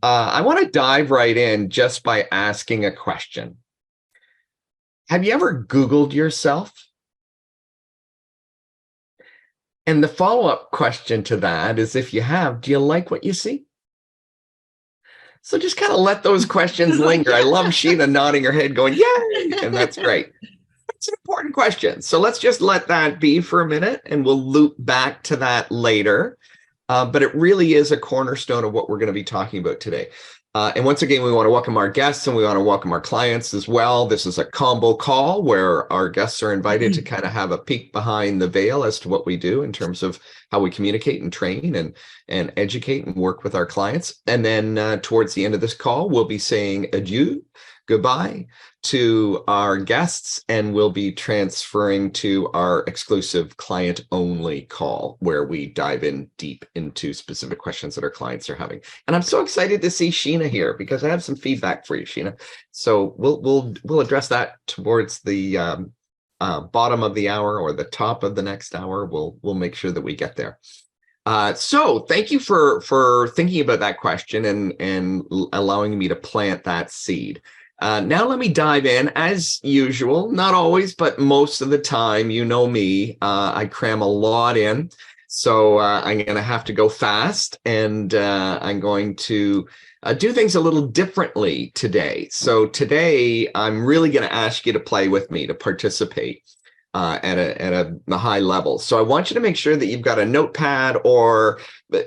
I want to dive right in just by asking a question. Have you ever Googled yourself? And the follow-up question to that is, if you have, do you like what you see? So just kind of let those questions linger. I love Sheena nodding her head going, yay, and that's great. It's an important question. So let's just let that be for a minute, and we'll loop back to that later. But it really is a cornerstone of what we're going to be talking about today. And once again, we want to welcome our guests and we want to welcome our clients as well. This is a combo call where our guests are invited to kind of have a peek behind the veil as to what we do in terms of how we communicate and train and educate and work with our clients. And then towards the end of this call, we'll be saying adieu, goodbye to our guests, and we'll be transferring to our exclusive client only call where we dive in deep into specific questions that our clients are having. And I'm so excited to see Sheena here because I have some feedback for you, Sheena. So we'll address that towards the bottom of the hour or the top of the next hour. We'll make sure that we get there. So thank you for thinking about that question and allowing me to plant that seed. Now let me dive in. As usual, not always, but most of the time, you know me, I cram a lot in. So I'm going to have to go fast, and I'm going to do things a little differently today. So today, I'm really going to ask you to play with me, to participate at a high level. So I want you to make sure that you've got a notepad, or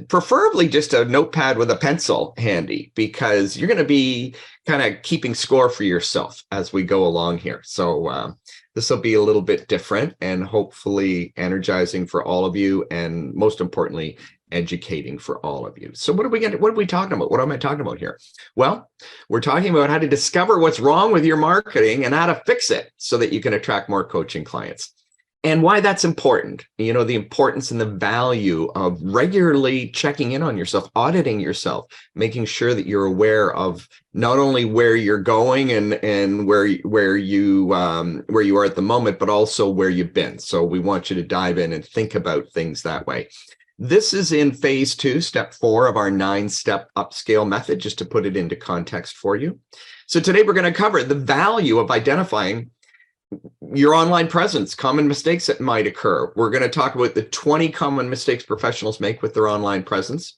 preferably just a notepad with a pencil handy, because you're going to be kind of keeping score for yourself as we go along here. So this will be a little bit different and hopefully energizing for all of you, and most importantly, educating for all of you. So what are we talking about? What am I talking about here? Well, we're talking about how to discover what's wrong with your marketing and how to fix it so that you can attract more coaching clients. And why that's important, you know, the importance and the value of regularly checking in on yourself, auditing yourself, making sure that you're aware of not only where you're going and where you are at the moment, but also where you've been. So we want you to dive in and think about things that way. This is in phase 2, step 4 of our 9-step upscale method, just to put it into context for you. So today we're going to cover the value of identifying your online presence, common mistakes that might occur. We're going to talk about the 20 common mistakes professionals make with their online presence,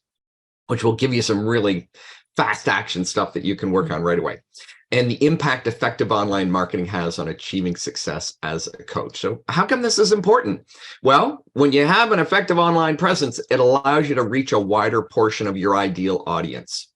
which will give you some really fast action stuff that you can work on right away, and the impact effective online marketing has on achieving success as a coach. So how come this is important? Well, when you have an effective online presence, it allows you to reach a wider portion of your ideal audience.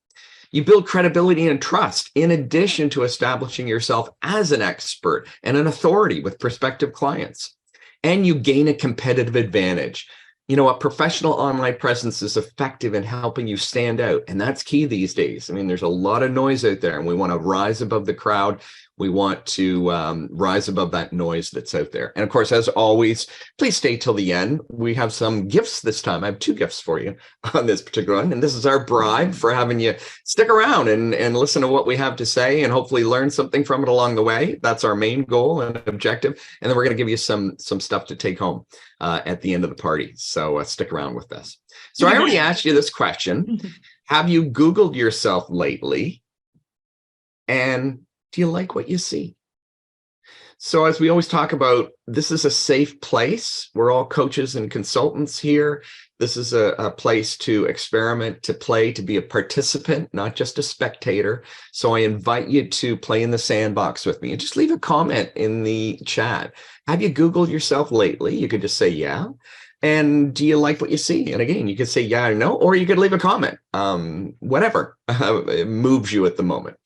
You build credibility and trust in addition to establishing yourself as an expert and an authority with prospective clients. And you gain a competitive advantage. You know, a professional online presence is effective in helping you stand out. And that's key these days. I mean, there's a lot of noise out there, and we want to rise above the crowd. We want to rise above that noise that's out there. And of course, as always, please stay till the end. We have some gifts this time. I have 2 gifts for you on this particular one. And this is our bribe for having you stick around and listen to what we have to say and hopefully learn something from it along the way. That's our main goal and objective. And then we're going to give you some stuff to take home at the end of the party. So stick around with this. So I already asked you this question. Have you Googled yourself lately? And do you like what you see? So as we always talk about, this is a safe place. We're all coaches and consultants here. This is a place to experiment, to play, to be a participant, not just a spectator. So I invite you to play in the sandbox with me and just leave a comment in the chat. Have you Googled yourself lately? You could just say, yeah. And do you like what you see? And again, you could say yeah or no, or you could leave a comment, whatever moves you at the moment.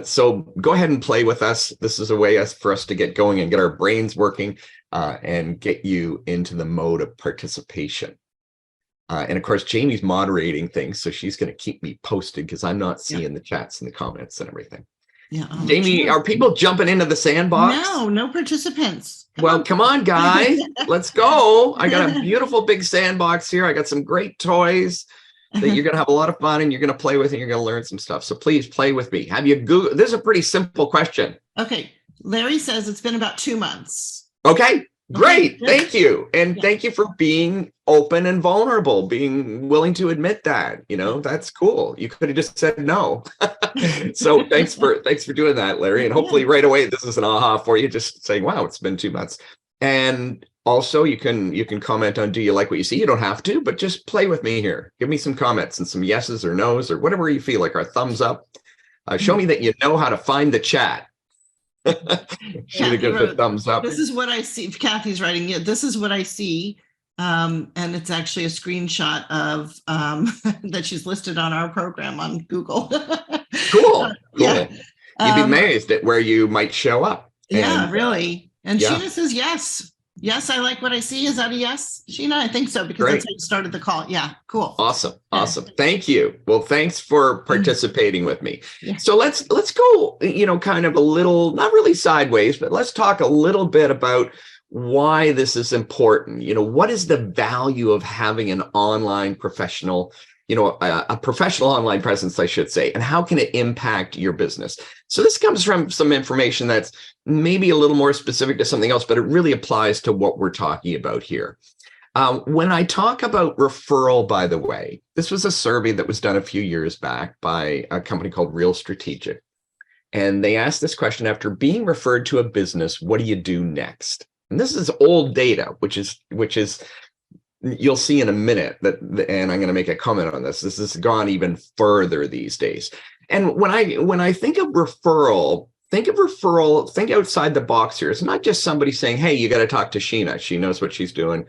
So go ahead and play with us. This is a way for us to get going and get our brains working and get you into the mode of participation. And of course, Jamie's moderating things, so she's going to keep me posted because I'm not seeing the chats and the comments and everything. Yeah, Jamie, are people jumping into the sandbox? No participants. Come on, guys, let's go. I got a beautiful big sandbox here. I got some great toys that you're going to have a lot of fun and you're going to play with and you're going to learn some stuff. So please play with me. Have you Googled? This is a pretty simple question. Okay. Larry says it's been about 2 months. Okay. Great. good. Thank you. And Yeah. thank you for being open and vulnerable, being willing to admit that, that's cool. You could have just said no. So thanks for doing that, Larry. And hopefully Yeah. right away, this is an aha for you, just saying, wow, it's been 2 months. And also you can comment on, do you like what you see? You don't have to, but just play with me here. Give me some comments and some yeses or nos or whatever you feel like, or thumbs up. Show me that you know how to find the chat. Sheena gives a thumbs up. This is what I see. Kathy's writing, yeah, this is what I see. And it's actually a screenshot of that she's listed on our program on Google. Cool. Yeah. You'd be amazed at where you might show up. Yeah, really. And yeah. Sheena says yes. Yes, I like what I see. Is that a yes, Sheena? I think so, because that's how you started the call. Yeah, cool. Awesome. Thank you. Well, thanks for participating with me. Yeah. So let's go, kind of a little, not really sideways, but let's talk a little bit about why this is important. What is the value of having an online professional, a professional online presence, I should say, and how can it impact your business? So this comes from some information that's maybe a little more specific to something else, but it really applies to what we're talking about here. When I talk about referral, by the way, this was a survey that was done a few years back by a company called Real Strategic. And they asked this question: after being referred to a business, what do you do next? And this is old data, which is you'll see in a minute and I'm going to make a comment on this. This has gone even further these days. And when I think of referral, think outside the box here. It's not just somebody saying, hey, you got to talk to Sheena. She knows what she's doing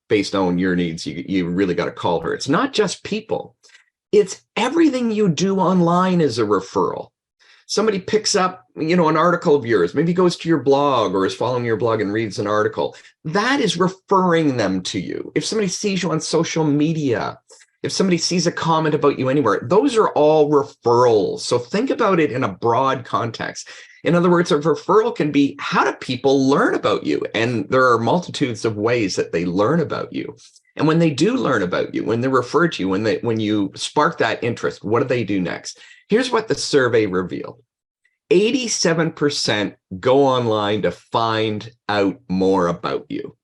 based on your needs. You really got to call her. It's not just people. It's everything you do online is a referral. Somebody picks up, an article of yours, maybe goes to your blog or is following your blog and reads an article. That is referring them to you. If somebody sees you on social media, if somebody sees a comment about you anywhere, those are all referrals. So think about it in a broad context. In other words, a referral can be, how do people learn about you? And there are multitudes of ways that they learn about you. And when they do learn about you, when they're referred to you, when you spark that interest, what do they do next? Here's what the survey revealed. 87% go online to find out more about you.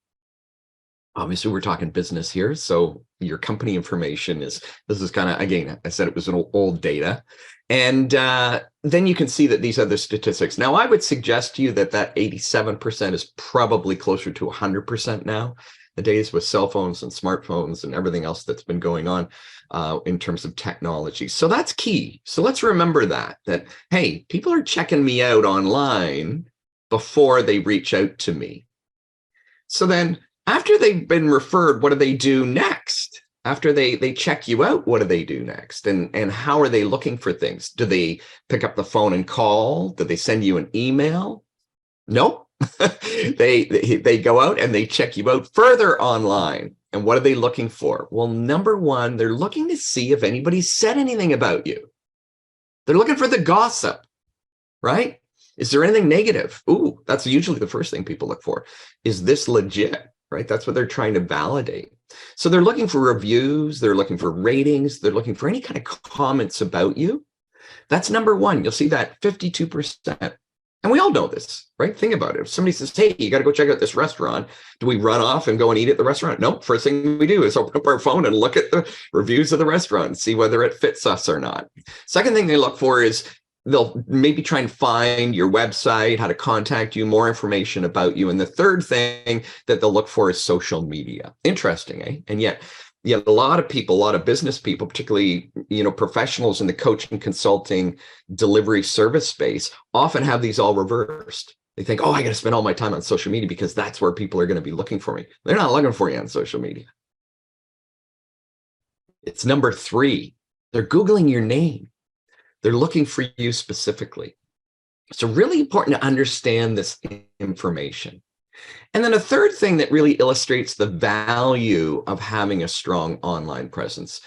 Obviously, we're talking business here, so your company information this is kind of, again, I said it was an old data. And then you can see that these other statistics. Now, I would suggest to you that 87% is probably closer to 100% now. The days with cell phones and smartphones and everything else that's been going on in terms of technology. So that's key. So let's remember that, hey, people are checking me out online before they reach out to me. So then after they've been referred, what do they do next? After they check you out, what do they do next? And how are they looking for things? Do they pick up the phone and call? Do they send you an email? Nope. They go out and they check you out further online. And what are they looking for? Well, number one, they're looking to see if anybody said anything about you. They're looking for the gossip, right? Is there anything negative? Ooh, that's usually the first thing people look for. Is this legit, right? That's what they're trying to validate. So they're looking for reviews. They're looking for ratings. They're looking for any kind of comments about you. That's number one. You'll see that 52%. And we all know this, right? Think about it. If somebody says, hey, you got to go check out this restaurant, do we run off and go and eat at the restaurant? No, first thing we do is open up our phone and look at the reviews of the restaurant and see whether it fits us or not. Second thing they look for is they'll maybe try and find your website, how to contact you, more information about you. And the third thing that they'll look for is social media. Interesting, eh? And yet a lot of people, a lot of business people, particularly, professionals in the coaching, consulting, delivery service space, often have these all reversed. They think, oh, I got to spend all my time on social media because that's where people are going to be looking for me. They're not looking for you on social media. It's number three. They're Googling your name. They're looking for you specifically. So really important to understand this information. And then a third thing that really illustrates the value of having a strong online presence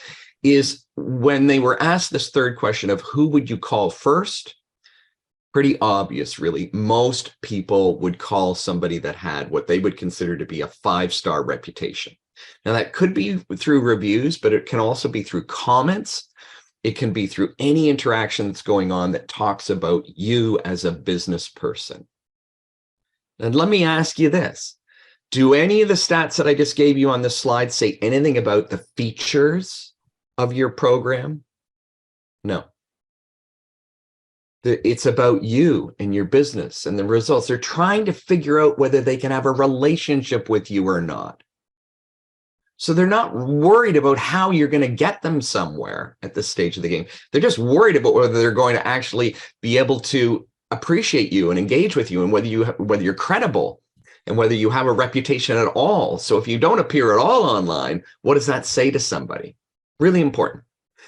is when they were asked this third question of who would you call first? Pretty obvious, really. Most people would call somebody that had what they would consider to be a 5-star reputation. Now, that could be through reviews, but it can also be through comments. It can be through any interaction that's going on that talks about you as a business person. And let me ask you this. Do any of the stats that I just gave you on this slide say anything about the features of your program? No. It's about you and your business and the results. They're trying to figure out whether they can have a relationship with you or not. So they're not worried about how you're going to get them somewhere at this stage of the game. They're just worried about whether they're going to actually be able to appreciate you and engage with you, and whether you're credible and whether you have a reputation at all. So if you don't appear at all online, what does that say to somebody? Really important.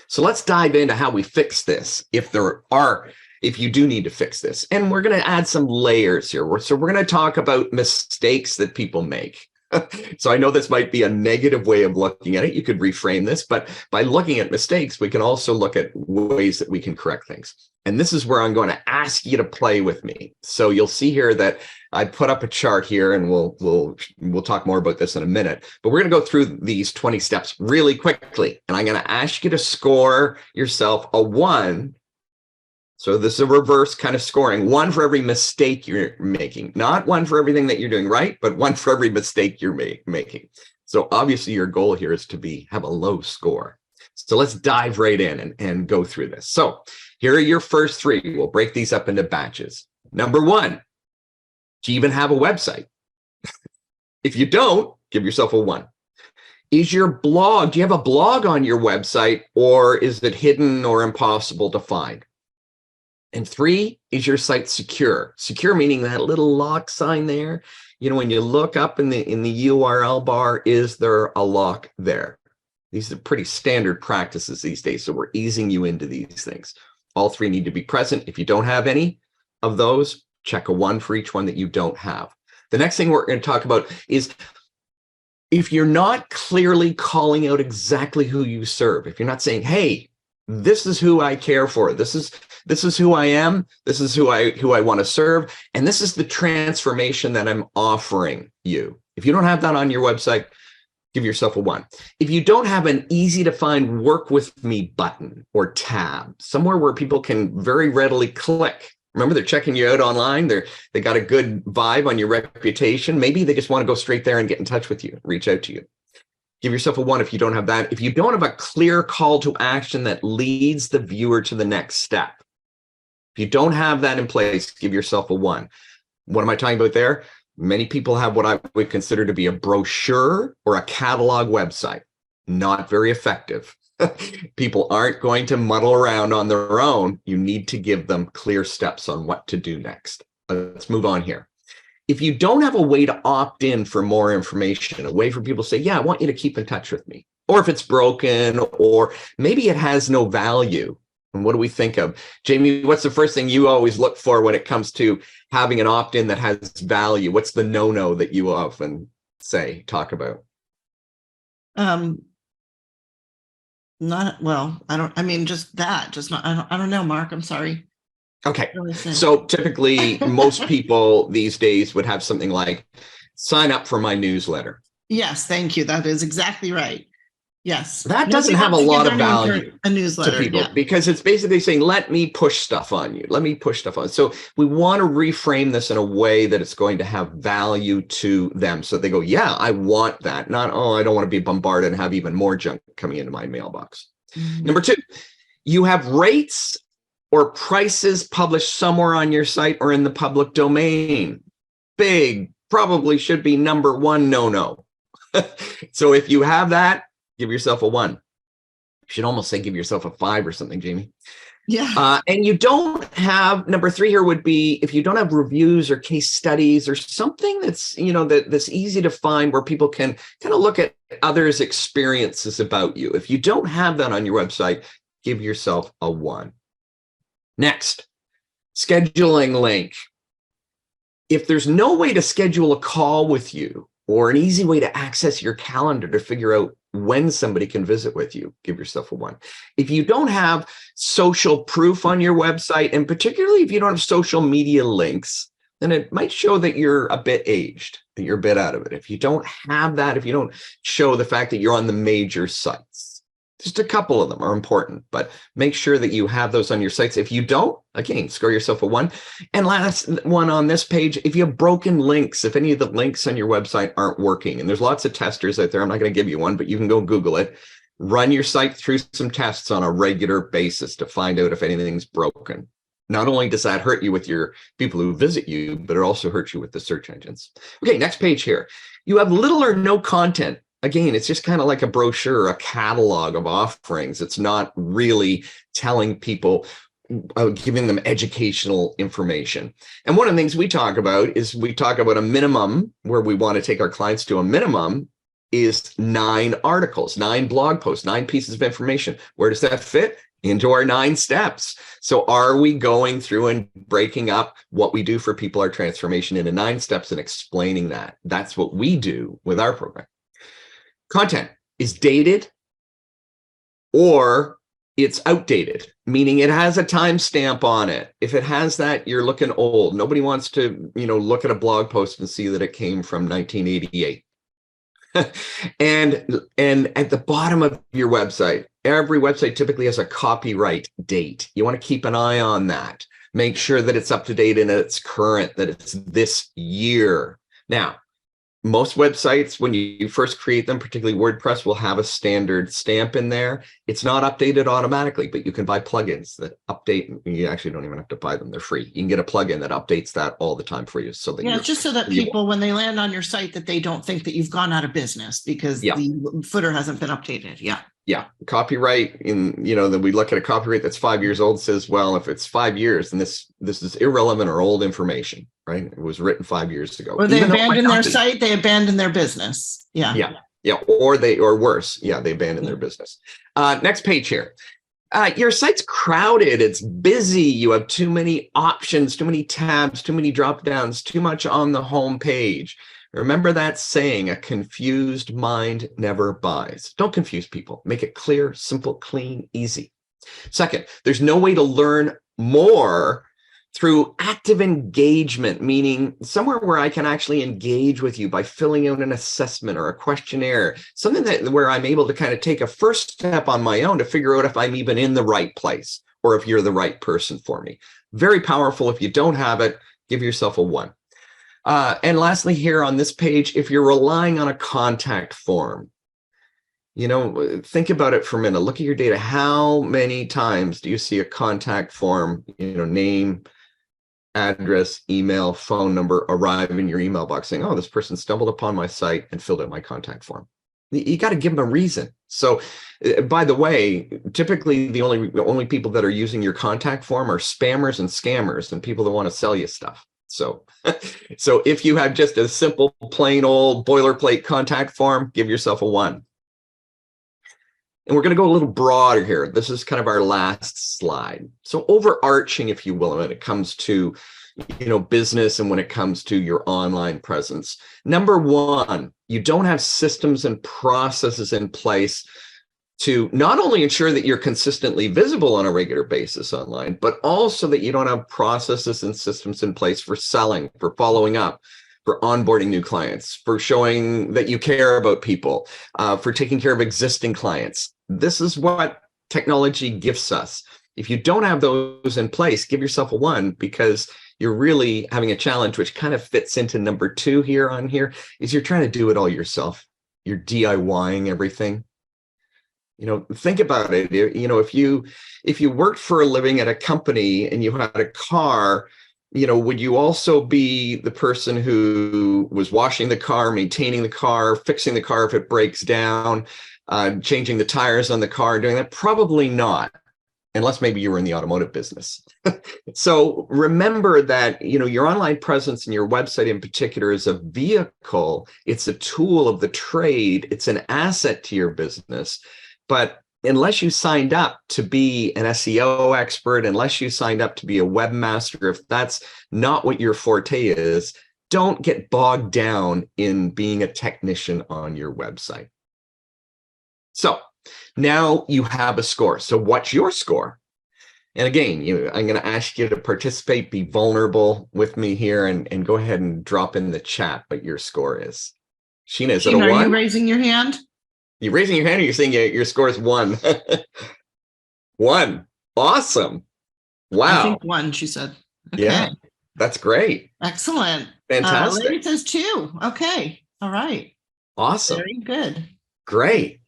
So let's dive into how we fix this, if you do need to fix this. And we're going to add some layers here. So we're going to talk about mistakes that people make. So I know this might be a negative way of looking at it. You could reframe this, but by looking at mistakes, we can also look at ways that we can correct things. And this is where I'm going to ask you to play with me. So you'll see here that I put up a chart here, and we'll talk more about this in a minute, but we're going to go through these 20 steps really quickly. And I'm going to ask you to score yourself a 1. So this is a reverse kind of scoring. 1 for every mistake you're making, not 1 for everything that you're doing right, but 1 for every mistake you're making. So obviously your goal here is to have a low score. So let's dive right in and go through this. So here are your first 3. We'll break these up into batches. Number 1, do you even have a website? If you don't, give yourself a 1. Do you have a blog on your website, or is it hidden or impossible to find? And 3, is your site secure? Secure meaning that little lock sign there. When you look up in the URL bar, is there a lock there? These are pretty standard practices these days. So we're easing you into these things. All 3 need to be present. If you don't have any of those, check a 1 for each one that you don't have. The next thing we're going to talk about is, if you're not clearly calling out exactly who you serve, if you're not saying, hey, this is who I care for, this is who I am, this is who I want to serve, and this is the transformation that I'm offering you. If you don't have that on your website, give yourself a 1. If you don't have an easy to find work with me button or tab, somewhere where people can very readily click. Remember, they're checking you out online. They got a good vibe on your reputation. Maybe they just want to go straight there and get in touch with you, reach out to you. Give yourself a 1 if you don't have that. If you don't have a clear call to action that leads the viewer to the next step, if you don't have that in place, give yourself a 1. What am I talking about there? Many people have what I would consider to be a brochure or a catalog website. Not very effective. People aren't going to muddle around on their own. You need to give them clear steps on what to do next. Let's move on here. If you don't have a way to opt in for more information, a way for people to say, yeah, I want you to keep in touch with me, or if it's broken, or maybe it has no value, and what do we think of? Jamie, what's the first thing you always look for when it comes to having an opt-in that has value? What's the no-no that you often talk about? Not well, just not, I don't know, Mark, I'm sorry. Okay. So typically most people these days would have something like, sign up for my newsletter. Yes. Thank you. That is exactly right. Yes. That doesn't have a lot of value a newsletter, to people, because it's basically saying, let me push stuff on you. Let me push stuff on. So we want to reframe this in a way that it's going to have value to them. So they go, yeah, I want that. Not, oh, I don't want to be bombarded and have even more junk coming into my mailbox. Mm-hmm. Number 2, you have rates or prices published somewhere on your site or in the public domain. Big, probably should be number 1 no-no. So if you have that, give yourself a 1. You should almost say give yourself a 5 or something, Jamie. Yeah. And you don't have, number 3 here would be, if you don't have reviews or case studies or something that's, that's easy to find, where people can kind of look at others' experiences about you. If you don't have that on your website, give yourself a 1. Next, scheduling link. If there's no way to schedule a call with you, or an easy way to access your calendar to figure out when somebody can visit with you, give yourself a 1. If you don't have social proof on your website, and particularly if you don't have social media links, then it might show that you're a bit aged, that you're a bit out of it. If you don't have that, if you don't show the fact that you're on the major sites, Just a couple of them are important, but make sure that you have those on your sites. If you don't, again, score yourself a 1. And last one on this page, if you have broken links, if any of the links on your website aren't working, and there's lots of testers out there, I'm not going to give you one, but you can go Google it. Run your site through some tests on a regular basis to find out if anything's broken. Not only does that hurt you with your people who visit you, but it also hurts you with the search engines. Okay, next page here. You have little or no content. Again, it's just kind of like a brochure, a catalog of offerings. It's not really telling people, giving them educational information. And one of the things we talk about is we talk about a minimum where we want to take our clients to a minimum is 9 articles, 9 blog posts, 9 pieces of information. Where does that fit? Into our 9 steps. So are we going through and breaking up what we do for people, our transformation, into 9 steps and explaining that? That's what we do with our program. Content is dated or it's outdated, meaning it has a timestamp on it. If it has that, you're looking old. Nobody wants to, look at a blog post and see that it came from 1988. and at the bottom of your website, every website typically has a copyright date. You want to keep an eye on that. Make sure that it's up to date and it's current, that it's this year. Now, most websites, when you first create them, particularly WordPress, will have a standard stamp in there. It's not updated automatically, but you can buy plugins that update. You actually don't even have to buy them. They're free. You can get a plugin that updates that all the time for you. So that just so that people, when they land on your site, that they don't think that you've gone out of business because the footer hasn't been updated. Yeah. Copyright that we look at a copyright that's 5 years old says, well, if it's 5 years, then this is irrelevant or old information, right? It was written 5 years ago. Or they abandon their site, they abandon their business. Yeah. Or worse. Yeah, they abandon their business. Next page here. Your site's crowded. It's busy. You have too many options, too many tabs, too many drop downs, too much on the home page. Remember that saying, a confused mind never buys. Don't confuse people. Make it clear, simple, clean, easy. Second, there's no way to learn more through active engagement, meaning somewhere where I can actually engage with you by filling out an assessment or a questionnaire, something where I'm able to kind of take a first step on my own to figure out if I'm even in the right place or if you're the right person for me. Very powerful. If you don't have it, give yourself a 1. And lastly, here on this page, if you're relying on a contact form, think about it for a minute. Look at your data. How many times do you see a contact form, name, address, email, phone number arrive in your email box saying, oh, this person stumbled upon my site and filled out my contact form? You got to give them a reason. So, by the way, typically the only people that are using your contact form are spammers and scammers and people that want to sell you stuff. So if you have just a simple, plain old boilerplate contact form, give yourself a 1. And we're going to go a little broader here. This is kind of our last slide. So overarching, if you will, when it comes to, business and when it comes to your online presence. Number 1, you don't have systems and processes in place to not only ensure that you're consistently visible on a regular basis online, but also that you don't have processes and systems in place for selling, for following up, for onboarding new clients, for showing that you care about people, for taking care of existing clients. This is what technology gifts us. If you don't have those in place, give yourself a 1, because you're really having a challenge, which kind of fits into number 2 here on here, is you're trying to do it all yourself. You're DIYing everything. Think about it. If you worked for a living at a company and you had a car, would you also be the person who was washing the car, maintaining the car, fixing the car if it breaks down, changing the tires on the car, doing that? Probably not, unless maybe you were in the automotive business. So remember that, your online presence and your website in particular is a vehicle. It's a tool of the trade. It's an asset to your business. But unless you signed up to be an SEO expert, unless you signed up to be a webmaster, if that's not what your forte is, don't get bogged down in being a technician on your website. So now you have a score. So what's your score? And again, I'm going to ask you to participate, be vulnerable with me here, and go ahead and drop in the chat what your score is. Sheena, is it a 1? Are you raising your hand? You raising your hand or you're saying your score is 1? 1. Awesome. I Wow. think 1, she said. Okay. Yeah, that's great. Excellent. Fantastic. Larry says 2. Okay. All right. Awesome. Very good. Great.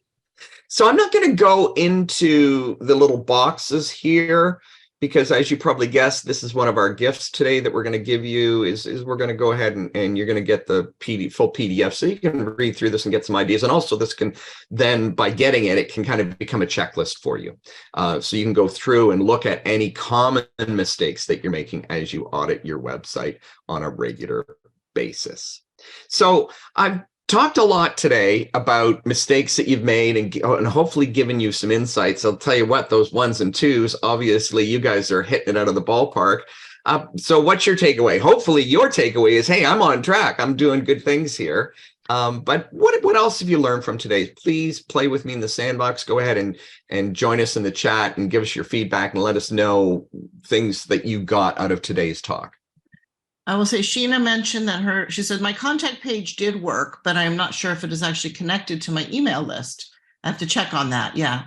So I'm not going to go into the little boxes here because, as you probably guessed, this is one of our gifts today that we're going to give you is we're going to go ahead and you're going to get the full PDF so you can read through this and get some ideas. And also this can then, by getting it, it can kind of become a checklist for you. So you can go through and look at any common mistakes that you're making as you audit your website on a regular basis. So I've talked a lot today about mistakes that you've made and hopefully given you some insights. I'll tell you what, those 1s and 2s, obviously you guys are hitting it out of the ballpark. So what's your takeaway? Hopefully your takeaway is, hey, I'm on track. I'm doing good things here. But what else have you learned from today? Please play with me in the sandbox. Go ahead and join us in the chat and give us your feedback and let us know things that you got out of today's talk. I will say Sheena mentioned that she said, my contact page did work, but I'm not sure if it is actually connected to my email list. I have to check on that. Yeah.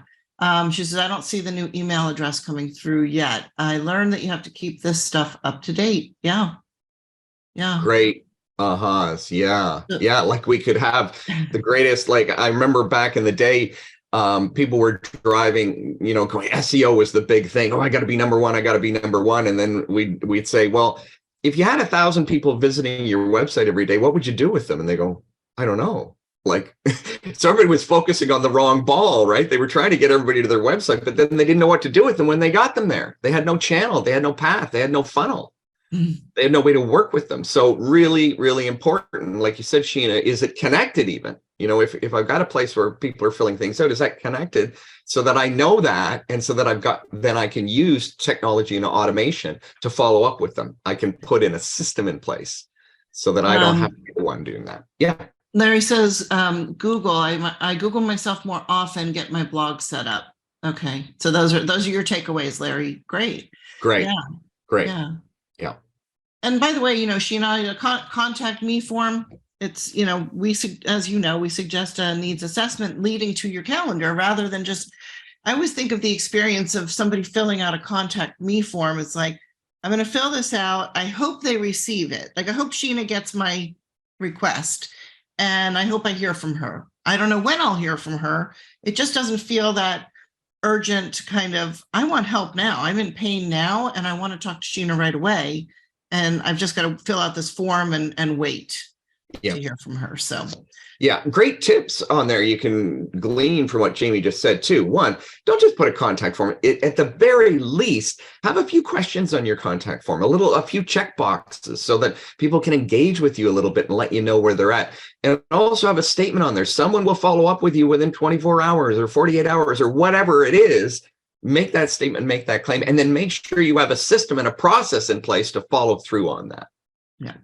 She says, I don't see the new email address coming through yet. I learned that you have to keep this stuff up to date. Yeah. Yeah. Great. Uh-huh. Yeah. Yeah. Like we could have the greatest, like I remember back in the day, people were driving, going, SEO was the big thing. Oh, I got to be number 1. I got to be number 1. And then we'd say, well, if you had 1,000 people visiting your website every day, what would you do with them? And they go, I don't know. Like, so everybody was focusing on the wrong ball, right? They were trying to get everybody to their website, but then they didn't know what to do with them when they got them there. They had no channel. They had no path. They had no funnel. They had no way to work with them. So really, really important. Like you said, Sheena, is it connected even? If I've got a place where people are filling things out, is that connected so that I know that? And so that then I can use technology and automation to follow up with them. I can put in a system in place so that I don't have to be the one doing that. Yeah. Larry says, Google, I Google myself more often, get my blog set up. Okay. So those are your takeaways, Larry. Great. Great. Yeah. Great. Yeah. Yeah. And by the way, Sheena, contact me form. It's, we suggest a needs assessment leading to your calendar rather than just, I always think of the experience of somebody filling out a contact me form. It's like, I'm going to fill this out. I hope they receive it. Like, I hope Sheena gets my request and I hope I hear from her. I don't know when I'll hear from her. It just doesn't feel that urgent kind of, I want help now. I'm in pain now and I want to talk to Sheena right away. And I've just got to fill out this form and wait to hear from her. So, yeah, great tips on there. You can glean from what Jamie just said too. 1, don't just put a contact form. At the very least, have a few questions on your contact form, a few check boxes so that people can engage with you a little bit and let you know where they're at. And also have a statement on there. Someone will follow up with you within 24 hours or 48 hours or whatever it is. Make that statement, make that claim, and then make sure you have a system and a process in place to follow through on that. Yeah.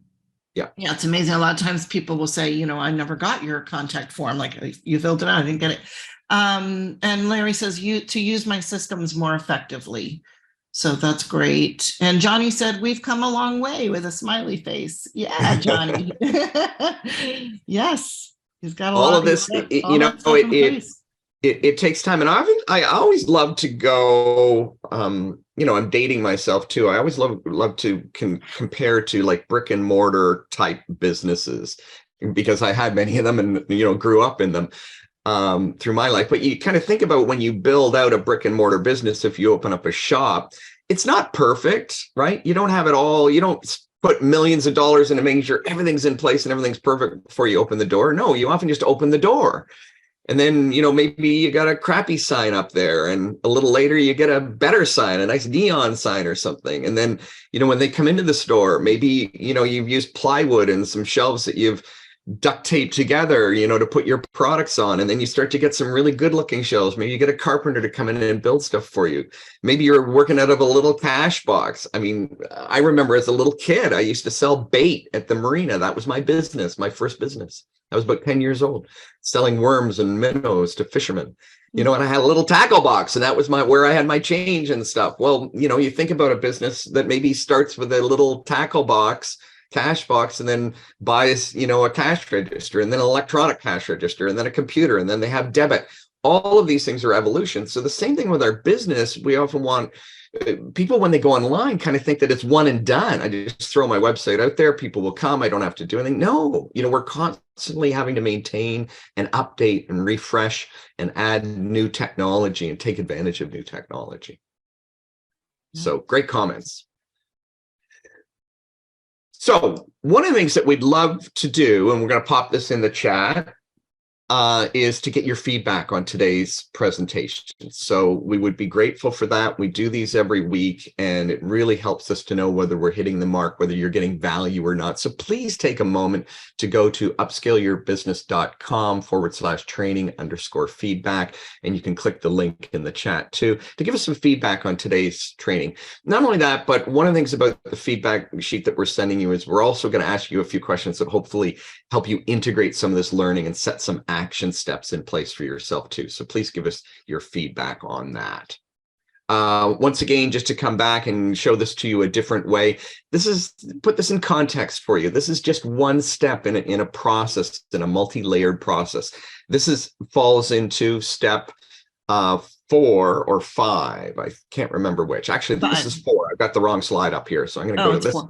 Yeah. Yeah. It's amazing. A lot of times people will say, I never got your contact form. Like, you filled it out. I didn't get it. And Larry says to use my systems more effectively. So that's great. And Johnny said, we've come a long way with a smiley face. Yeah, Johnny. Yes. He's got all of this, it takes time. And I always love to go, I'm dating myself too. I always love to compare to like brick and mortar type businesses because I had many of them and, grew up in them through my life. But you kind of think about when you build out a brick and mortar business, if you open up a shop, it's not perfect, right? You don't have it all. You don't put millions of dollars into making sure everything's in place and everything's perfect before you open the door. No, you often just open the door. And then, maybe you got a crappy sign up there and a little later you get a better sign, a nice neon sign or something. And then, when they come into the store, maybe, you've used plywood and some shelves that you've duct taped together, to put your products on. And then you start to get some really good looking shelves. Maybe you get a carpenter to come in and build stuff for you. Maybe you're working out of a little cash box. I mean, I remember as a little kid, I used to sell bait at the marina. That was my business, my first business. I was about 10 years old, selling worms and minnows to fishermen, and I had a little tackle box and that was where I had my change and stuff. Well, you think about a business that maybe starts with a little tackle box cash box and then buys, a cash register and then an electronic cash register and then a computer and then they have debit. All of these things are evolution. So the same thing with our business. We often want people, when they go online, kind of think that it's one and done. I just throw my website out there, people will come, I don't have to do anything. No, we're constantly having to maintain and update and refresh and add new technology and take advantage of new technology. So great comments. So one of the things that we'd love to do, and we're going to pop this in the chat, is to get your feedback on today's presentation. So we would be grateful for that. We do these every week, and it really helps us to know whether we're hitting the mark, whether you're getting value or not. So please take a moment to go to upscaleyourbusiness.com/training_feedback, and you can click the link in the chat too, to give us some feedback on today's training. Not only that, but one of the things about the feedback sheet that we're sending you is we're also going to ask you a few questions that hopefully help you integrate some of this learning and set some action steps in place for yourself too. So please give us your feedback on that. Once again, just to come back and show this to you a different way, put this in context for you. This is just one step in a process, in a multi-layered process. This falls into step 4 or 5. I can't remember which. Actually, this is 4. I've got the wrong slide up here, so I'm going to go to this. 4.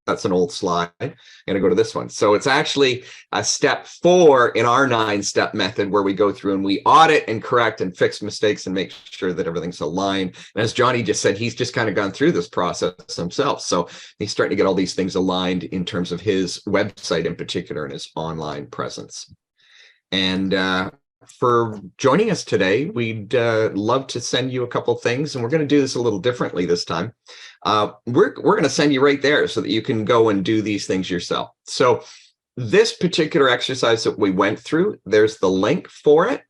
That's an old slide. I'm going to go to this one. So it's actually a step 4 in our 9-step method, where we go through and we audit and correct and fix mistakes and make sure that everything's aligned. And as Johnny just said, he's just kind of gone through this process himself. So he's starting to get all these things aligned in terms of his website in particular and his online presence. And for joining us today, we'd love to send you a couple things, and we're going to do this a little differently this time. We're going to send you right there so that you can go and do these things yourself. So this particular exercise that we went through, there's the link for it,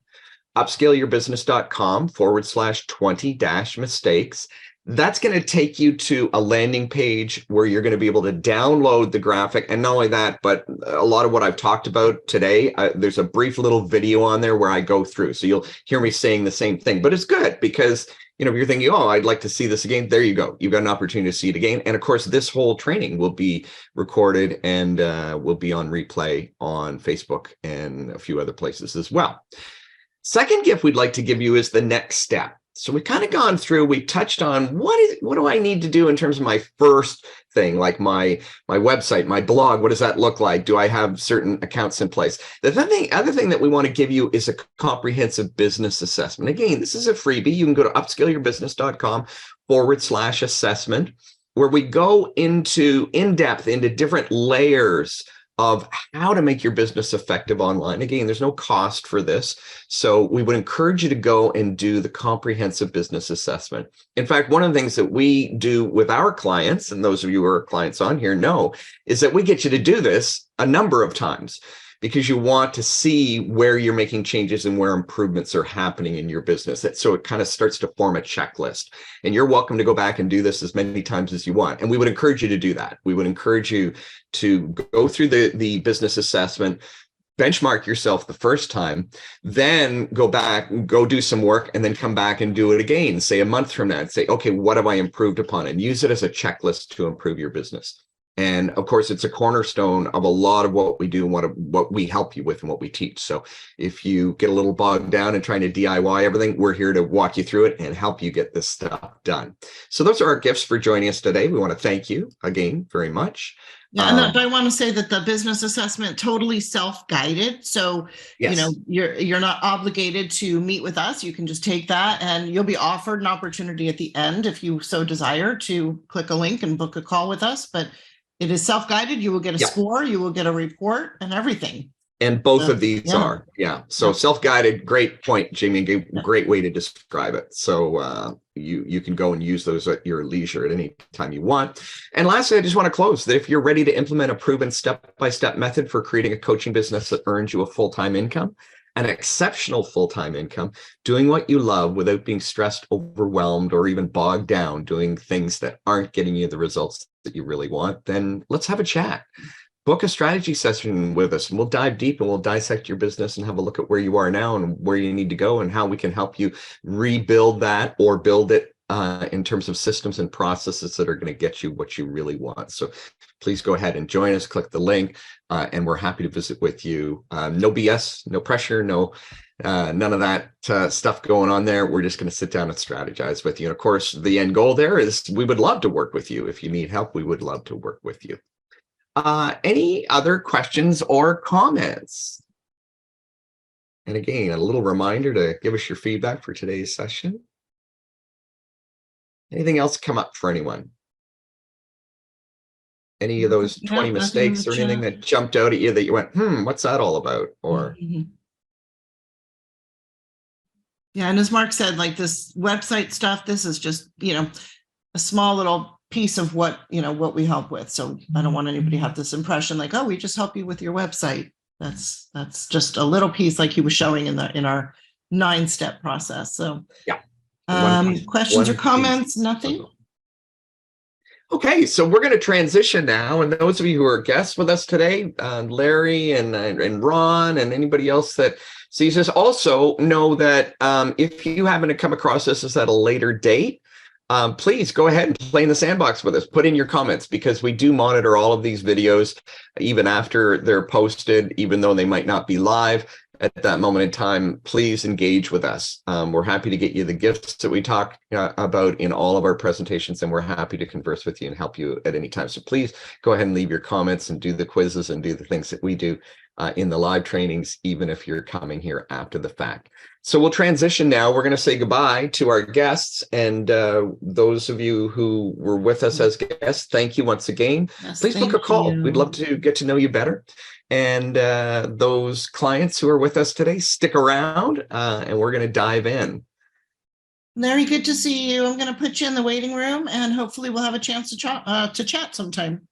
upscaleyourbusiness.com/20-mistakes. That's going to take you to a landing page where you're going to be able to download the graphic. And not only that, but a lot of what I've talked about today, there's a brief little video on there where I go through. So you'll hear me saying the same thing, but it's good because, if you're thinking, oh, I'd like to see this again, there you go. You've got an opportunity to see it again. And of course, this whole training will be recorded and will be on replay on Facebook and a few other places as well. Second gift we'd like to give you is the next step. So we've kind of gone through, we touched on what do I need to do in terms of my first thing, like my website, my blog, what does that look like? Do I have certain accounts in place? The other thing that we want to give you is a comprehensive business assessment. Again, this is a freebie. You can go to upscaleyourbusiness.com/assessment, where we go in depth into different layers of how to make your business effective online. Again, there's no cost for this. So we would encourage you to go and do the comprehensive business assessment. In fact, one of the things that we do with our clients, and those of you who are clients on here know, is that we get you to do this a number of times, because you want to see where you're making changes and where improvements are happening in your business. So it kind of starts to form a checklist. And you're welcome to go back and do this as many times as you want. And we would encourage you to do that. We would encourage you to go through the business assessment, benchmark yourself the first time, then go back, go do some work, and then come back and do it again, say a month from now, and say, okay, what have I improved upon? And use it as a checklist to improve your business. And of course, it's a cornerstone of a lot of what we do and what we help you with and what we teach. So if you get a little bogged down in trying to DIY everything, we're here to walk you through it and help you get this stuff done. So those are our gifts for joining us today. We want to thank you again very much. Yeah, and I want to say that the business assessment totally self-guided. So, yes. You're not obligated to meet with us. You can just take that, and you'll be offered an opportunity at the end, if you so desire, to click a link and book a call with us. But it is self-guided. You will get a score, you will get a report, and everything. And both of these are. So self-guided, great point, Jamie, great way to describe it. So you can go and use those at your leisure at any time you want. And lastly, I just want to close that if you're ready to implement a proven step-by-step method for creating a coaching business that earns you a full-time income, an exceptional full-time income, doing what you love without being stressed, overwhelmed, or even bogged down doing things that aren't getting you the results that you really want, then let's have a chat. Book a strategy session with us, and we'll dive deep and we'll dissect your business and have a look at where you are now and where you need to go and how we can help you rebuild that or build it in terms of systems and processes that are going to get you what you really want. So please go ahead and join us, click the link, and we're happy to visit with you. No BS, no pressure, none of that stuff going on there. We're just going to sit down and strategize with you. And of course, the end goal there is we would love to work with you. If you need help, we would love to work with you. Any other questions or comments? And again, a little reminder to give us your feedback for today's session. Anything else come up for anyone? Any of those 20 mistakes or anything that jumped out at you that you went, what's that all about? Or yeah, and as Mark said, like this website stuff, this is just, a small little piece of what we help with. So I don't want anybody to have this impression like, oh, we just help you with your website. That's just a little piece like he was showing in our 9-step process. So yeah. Questions or comments? Nothing. Okay, so we're going to transition now, and those of you who are guests with us today, Larry and Ron and anybody else that sees us, also know that if you happen to come across this at a later date, please go ahead and play in the sandbox with us. Put in your comments, because we do monitor all of these videos even after they're posted, even though they might not be live at that moment in time. Please engage with us. We're happy to get you the gifts that we talk about in all of our presentations, and we're happy to converse with you and help you at any time. So please go ahead and leave your comments and do the quizzes and do the things that we do in the live trainings, even if you're coming here after the fact. So we'll transition now. We're going to say goodbye to our guests, and those of you who were with us as guests, thank you once again. Yes, please book a call. We'd love to get to know you better. And those clients who are with us today, stick around, and we're going to dive in. Larry, good to see you. I'm going to put you in the waiting room, and hopefully we'll have a chance to chat sometime.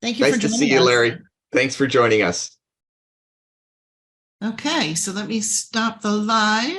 Thank you for joining us. Nice to see you, Larry. Thanks for joining us. Okay, so let me stop the live.